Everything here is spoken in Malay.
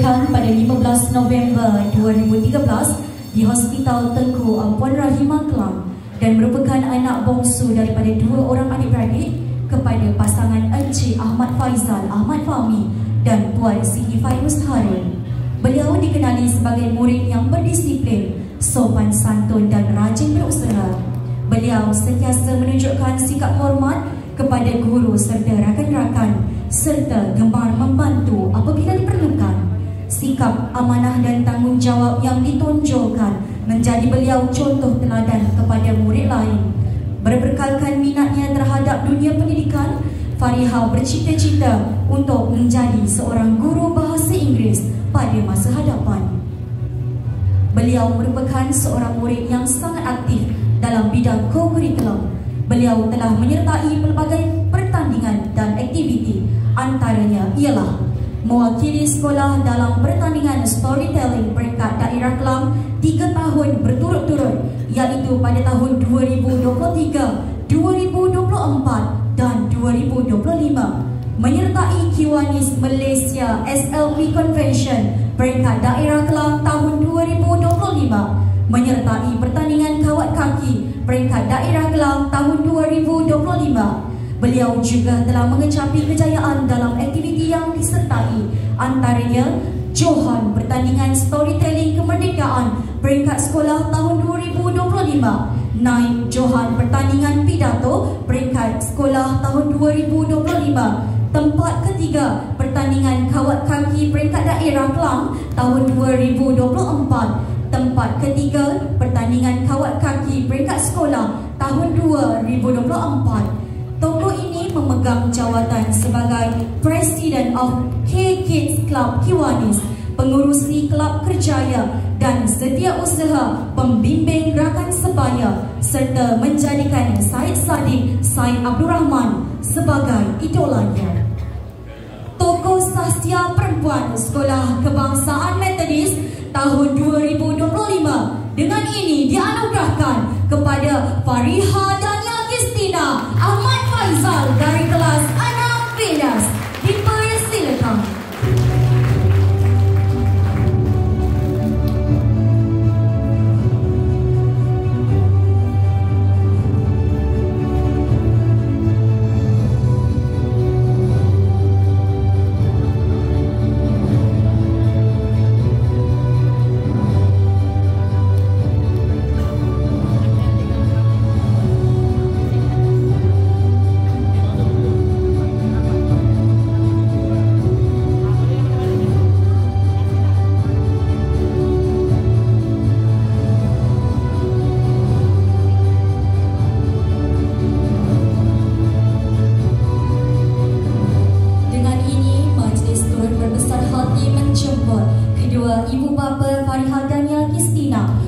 dilahirkan pada 15 November 2013 di Hospital Tengku Puan Rahimah Kelang dan merupakan anak bongsu daripada dua orang adik-beradik kepada pasangan Encik Ahmad Faizal Ahmad Fahmi dan Puan Siti Fairuz Harun. Beliau dikenali sebagai murid yang berdisiplin, sopan santun dan rajin berusaha. Beliau sentiasa menunjukkan sikap hormat kepada guru serta rakan-rakan serta gemar membantu apabila diperlukan. Sikap amanah dan tanggungjawab yang ditonjolkan menjadi beliau contoh teladan kepada murid lain. Berbekalkan minatnya terhadap dunia pendidikan, Fariha bercita-cita untuk menjadi seorang guru bahasa Inggeris pada masa hadapan. Beliau merupakan seorang murid yang sangat aktif dalam bidang co-curriculum. Beliau telah menyertai pelbagai pertandingan dan aktiviti, antaranya ialah mewakili sekolah dalam pertandingan storytelling peringkat daerah Kelang 3 tahun berturut-turut, iaitu pada tahun 2023, 2024 dan 2025. Menyertai Kiwanis Malaysia SLP Convention peringkat daerah Kelang tahun 2025. Menyertai pertandingan kawat kaki peringkat daerah Kelang tahun 2025. Beliau juga telah mengecapi kejayaan dalam aktiviti yang disertai, antaranya Johan pertandingan storytelling kemerdekaan peringkat sekolah tahun 2025, naik Johan pertandingan pidato peringkat sekolah tahun 2025, tempat ketiga pertandingan kawat kaki peringkat daerah Kelang tahun 2024, tempat ketiga pertandingan kawat kaki peringkat sekolah tahun 2024. Tokoh ini memegang jawatan sebagai President of K-Kids Club Kiwanis, pengurusi kelab kerjaya dan setiausaha pembimbing rakan sebaya, serta menjadikan Syed Saddiq Syed Abdul Rahman sebagai idolanya. Tokoh sahsia perempuan Sekolah Kebangsaan Metodis tahun 2025 dengan ini dianugerahkan kepada Fariha Dania Kristina Ahmad Faizal dari kelas 6B. Dipersilakan. Ibu bapa Fariha Dania Kristina